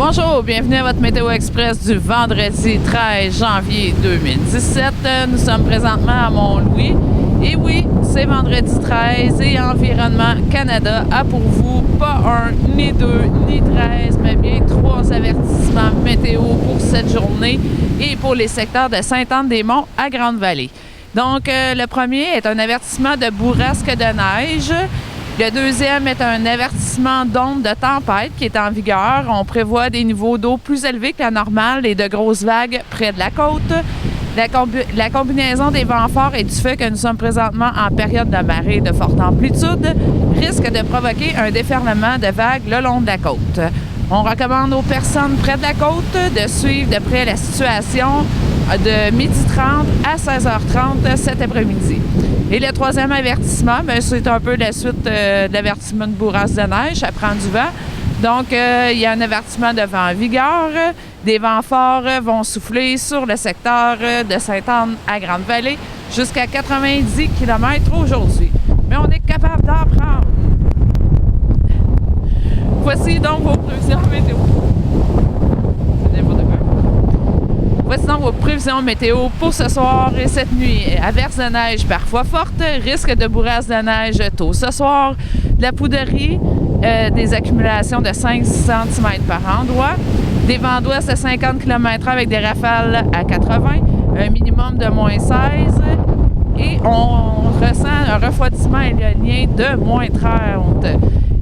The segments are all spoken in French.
Bonjour, bienvenue à votre Météo Express du vendredi 13 janvier 2017. Nous sommes présentement à Mont-Louis. Et oui, c'est vendredi 13 et Environnement Canada a pour vous pas un, ni deux, ni 13, mais bien 3 avertissements météo pour cette journée et pour les secteurs de Sainte-Anne-des-Monts à Grande-Vallée. Donc, le premier est un avertissement de bourrasque de neige. Le deuxième est un avertissement d'onde de tempête qui est en vigueur. On prévoit des niveaux d'eau plus élevés que la normale et de grosses vagues près de la côte. La combinaison des vents forts et du fait que nous sommes présentement en période de marée de forte amplitude risque de provoquer un déferlement de vagues le long de la côte. On recommande aux personnes près de la côte de suivre de près la situation de 12h30 à 16h30 cet après-midi. Et le troisième avertissement, c'est un peu la suite de l'avertissement de bourrasque de neige, ça prend du vent. Donc, il y a un avertissement de vent en vigueur. Des vents forts vont souffler sur le secteur de Sainte-Anne à Grande-Vallée jusqu'à 90 km aujourd'hui. Mais on est capable d'en prendre. Voici donc vos prévisions météo. Voici donc vos prévisions météo pour ce soir et cette nuit. Averses de neige parfois fortes, risque de bourrasque de neige tôt ce soir, de la poudrerie, des accumulations de 5 cm par endroit, des vents d'ouest à 50 km/h avec des rafales à 80, un minimum de moins 16 et on ressent un refroidissement éolien de moins 30.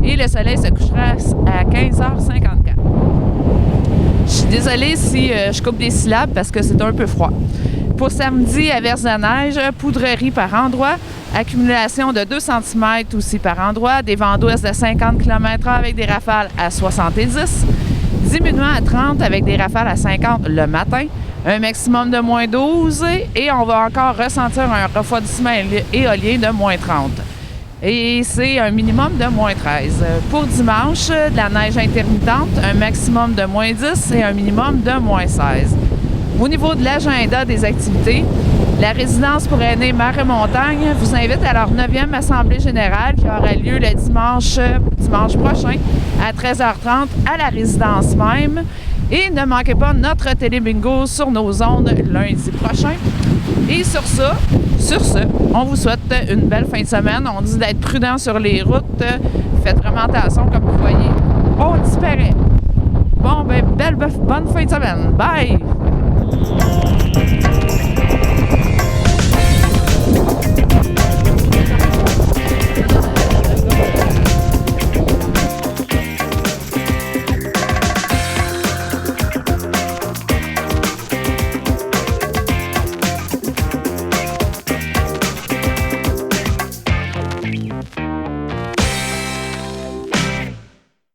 Et le soleil se couchera à 15h54. Je suis désolée si je coupe des syllabes parce que c'est un peu froid. Pour samedi, averse de neige, poudrerie par endroit, accumulation de 2 cm aussi par endroit, des vents d'ouest de 50 km/h avec des rafales à 70, diminuant à 30 avec des rafales à 50 le matin, un maximum de moins 12 et on va encore ressentir un refroidissement éolien de moins 30. Et c'est un minimum de moins 13. Pour dimanche, de la neige intermittente, un maximum de moins 10 et un minimum de moins 16. Au niveau de l'agenda des activités, la résidence pour aînés Mer et Montagne vous invite à leur 9e Assemblée générale qui aura lieu le dimanche prochain à 13h30 à la résidence même. Et ne manquez pas notre télé-bingo sur nos ondes lundi prochain. Et sur ce, on vous souhaite une belle fin de semaine. On dit d'être prudent sur les routes. Faites vraiment attention, comme vous voyez. On disparaît. Bon, bonne fin de semaine. Bye!